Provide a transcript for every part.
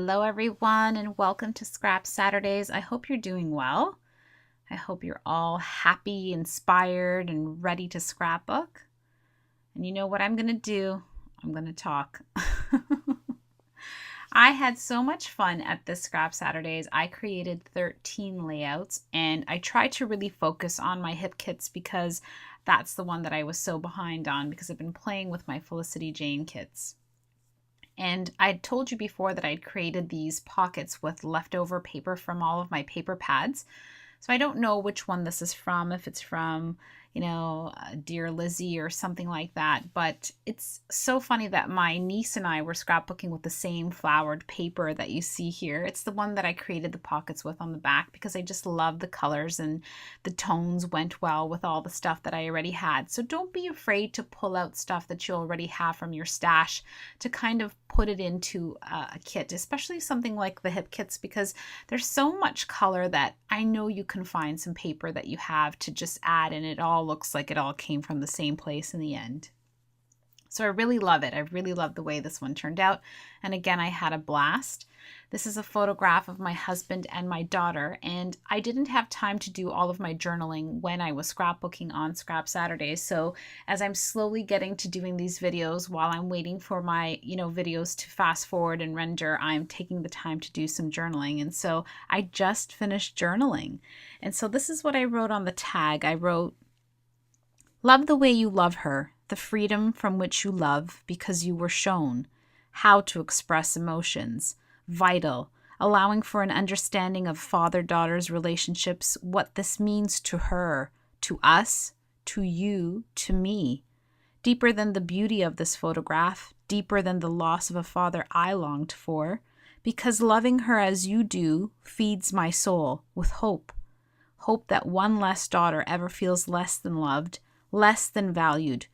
Hello, everyone, and welcome to Scrap Saturdays. I hope you're doing well. I hope you're all happy, inspired, and ready to scrapbook. And you know what I'm going to do? I'm going to talk. I had so much fun at this Scrap Saturdays. I created 13 layouts, and I tried to really focus on my hip kits because that's the one that I was so behind on because I've been playing with my Felicity Jane kits. And I'd told you before that I'd created these pockets with leftover paper from all of my paper pads. So I don't know which one this is from, if it's from, Dear Lizzie or something like that. But it's so funny that my niece and I were scrapbooking with the same flowered paper that you see here. It's the one that I created the pockets with on the back because I just love the colors and the tones went well with all the stuff that I already had. So don't be afraid to pull out stuff that you already have from your stash to kind of put it into a kit, especially something like the hip kits, because there's so much color that I know you can find some paper that you have to just add and it all looks like it all came from the same place in the end. So I really love it. I really love the way this one turned out. And again, I had a blast. This is a photograph of my husband and my daughter, and I didn't have time to do all of my journaling when I was scrapbooking on Scrap Saturdays. So as I'm slowly getting to doing these videos while I'm waiting for my, videos to fast forward and render, I'm taking the time to do some journaling. And so I just finished journaling. And so this is what I wrote on the tag. I wrote, "Love the way you love her, the freedom from which you love because you were shown how to express emotions. Vital, allowing for an understanding of father-daughter's relationships, what this means to her, to us, to you, to me. Deeper than the beauty of this photograph, deeper than the loss of a father I longed for, because loving her as you do feeds my soul with hope. Hope that one less daughter ever feels less than loved, less than valued.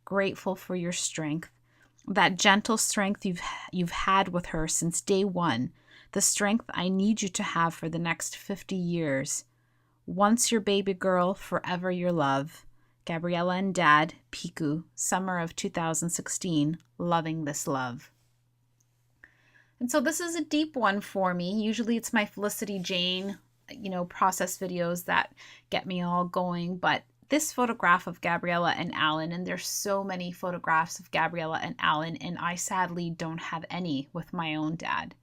Grateful for your strength, that gentle strength you've had with her since day one, the strength I need you to have for the next 50 years. Once your baby girl, forever your love. Gabriella and Dad, Piku, summer of 2016, loving this love." And so this is a deep one for me. Usually it's my Felicity Jane, process videos that get me all going, but this photograph of Gabriella and Alan, and there's so many photographs of Gabriella and Alan, and I sadly don't have any with my own dad.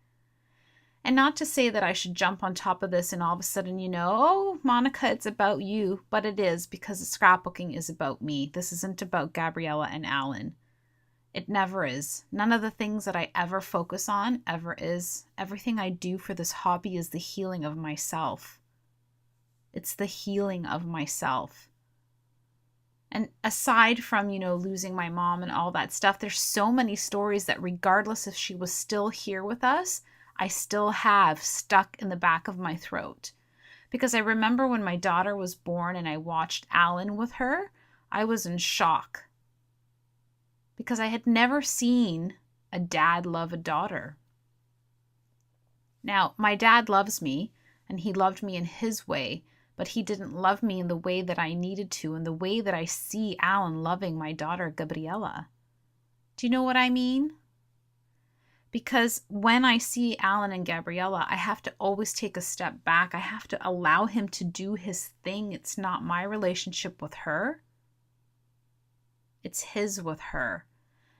And not to say that I should jump on top of this and all of a sudden, oh, Monica, it's about you, but it is because the scrapbooking is about me. This isn't about Gabriella and Alan. It never is. None of the things that I ever focus on ever is. Everything I do for this hobby is the healing of myself. It's the healing of myself. And aside from, losing my mom and all that stuff, there's so many stories that regardless if she was still here with us, I still have stuck in the back of my throat. Because I remember when my daughter was born and I watched Alan with her, I was in shock. Because I had never seen a dad love a daughter. Now, my dad loves me, and he loved me in his way, but he didn't love me in the way that I needed to, in the way that I see Alan loving my daughter, Gabriella. Do you know what I mean? Because when I see Alan and Gabriella, I have to always take a step back. I have to allow him to do his thing. It's not my relationship with her. It's his with her.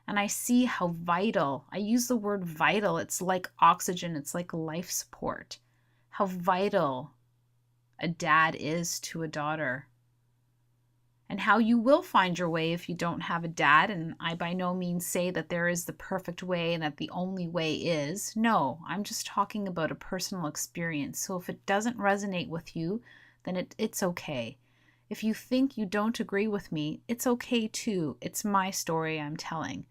And I see how vital, I use the word vital, it's like oxygen, it's like life support. How vital a dad is to a daughter, and how you will find your way if you don't have a dad. And I by no means say that there is the perfect way and that the only way is. No, I'm just talking about a personal experience. So if it doesn't resonate with you, then it's okay. If you think you don't agree with me, it's okay too. It's my story I'm telling.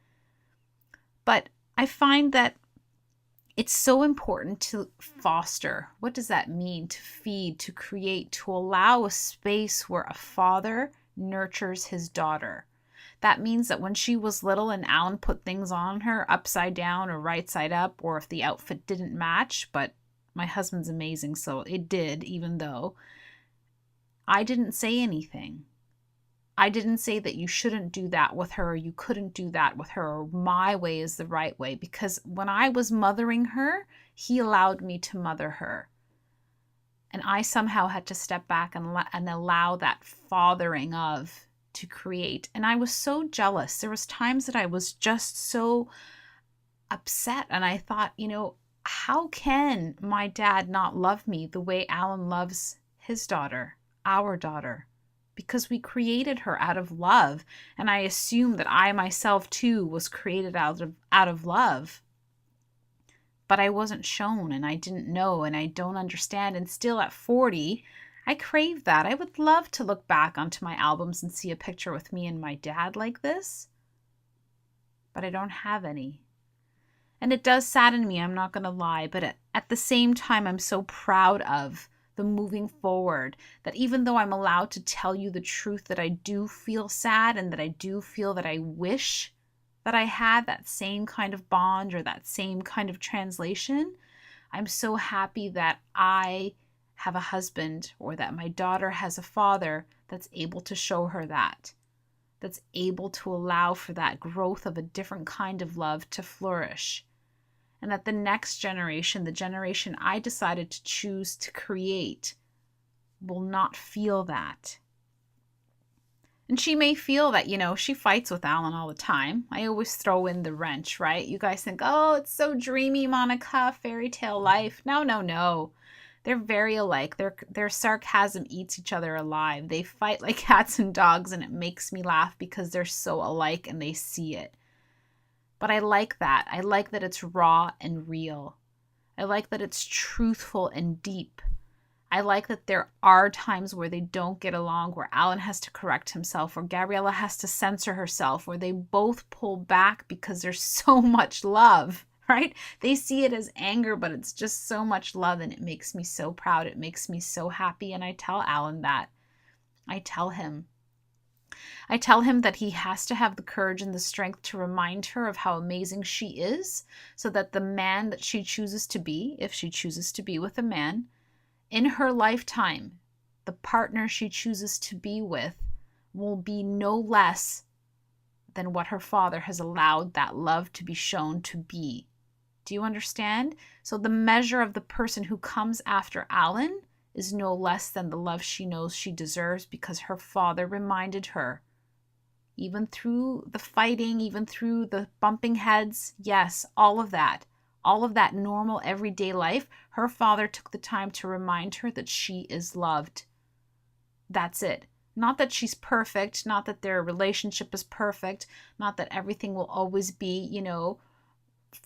But I find that it's so important to foster. What does that mean? To feed, to create, to allow a space where a father nurtures his daughter. That means that when she was little and Alan put things on her upside down or right side up, or if the outfit didn't match, but my husband's amazing, so it did, even though I didn't say anything. I didn't say that you shouldn't do that with her, or you couldn't do that with her, or my way is the right way. Because when I was mothering her, He allowed me to mother her. And I somehow had to step back and allow that fathering of to create. And I was so jealous. There was times that I was just so upset. And I thought, how can my dad not love me the way Alan loves his daughter, our daughter? Because we created her out of love. And I assumed that I myself too was created out of love. But I wasn't shown, and I didn't know, and I don't understand. And still at 40, I crave that. I would love to look back onto my albums and see a picture with me and my dad like this. But I don't have any. And it does sadden me, I'm not going to lie. But at the same time, I'm so proud of the moving forward, that even though I'm allowed to tell you the truth, that I do feel sad and that I do feel that I wish that I had that same kind of bond or that same kind of translation, I'm so happy that I have a husband or that my daughter has a father that's able to show her that's able to allow for that growth of a different kind of love to flourish. And that the next generation, the generation I decided to choose to create, will not feel that. And she may feel that, she fights with Alan all the time. I always throw in the wrench, right? You guys think, oh, it's so dreamy, Monica, fairy tale life. No. They're very alike. Their sarcasm eats each other alive. They fight like cats and dogs, and it makes me laugh because they're so alike and they see it. But I like that. I like that it's raw and real. I like that it's truthful and deep. I like that there are times where they don't get along, where Alan has to correct himself, or Gabriella has to censor herself, where they both pull back because there's so much love, right? They see it as anger, but it's just so much love, and it makes me so proud. It makes me so happy, and I tell Alan that. I tell him that he has to have the courage and the strength to remind her of how amazing she is, so that the man that she chooses to be, if she chooses to be with a man, in her lifetime, the partner she chooses to be with will be no less than what her father has allowed that love to be shown to be. Do you understand? So the measure of the person who comes after Alan is no less than the love she knows she deserves, because her father reminded her, even through the fighting, even through the bumping heads, yes, all of that normal everyday life, her father took the time to remind her that she is loved. That's it. Not that she's perfect, not that their relationship is perfect, not that everything will always be,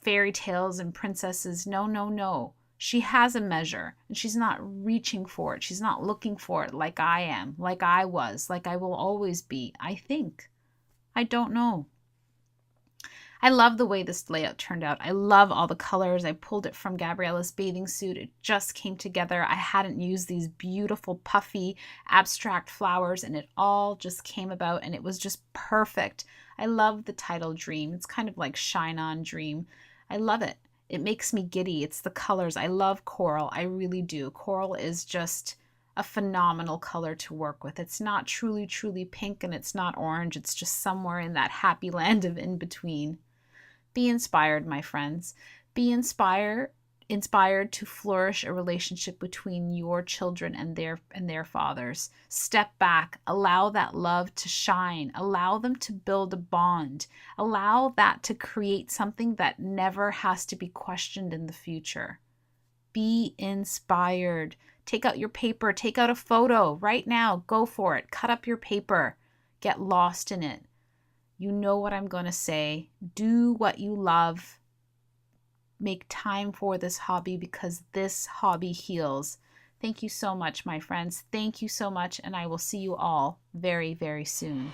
fairy tales and princesses. No. She has a measure, and she's not reaching for it. She's not looking for it like I am, like I was, like I will always be, I think. I don't know. I love the way this layout turned out. I love all the colors. I pulled it from Gabriella's bathing suit. It just came together. I hadn't used these beautiful, puffy, abstract flowers, and it all just came about, and it was just perfect. I love the title Dream. It's kind of like Shine On Dream. I love it. It makes me giddy. It's the colors. I love coral. I really do. Coral is just a phenomenal color to work with. It's not truly, truly pink, and it's not orange. It's just somewhere in that happy land of in between. Be inspired, my friends. Be inspired to flourish a relationship between your children and their fathers. Step back, allow that love to shine, allow them to build a bond, allow that to create something that never has to be questioned in the future. Be inspired. Take out your paper, take out a photo right now. Go for it. Cut up your paper. Get lost in it. You know what I'm going to say. Do what you love. Make time for this hobby, because this hobby heals. Thank you so much, my friends. Thank you so much, and I will see you all very, very soon.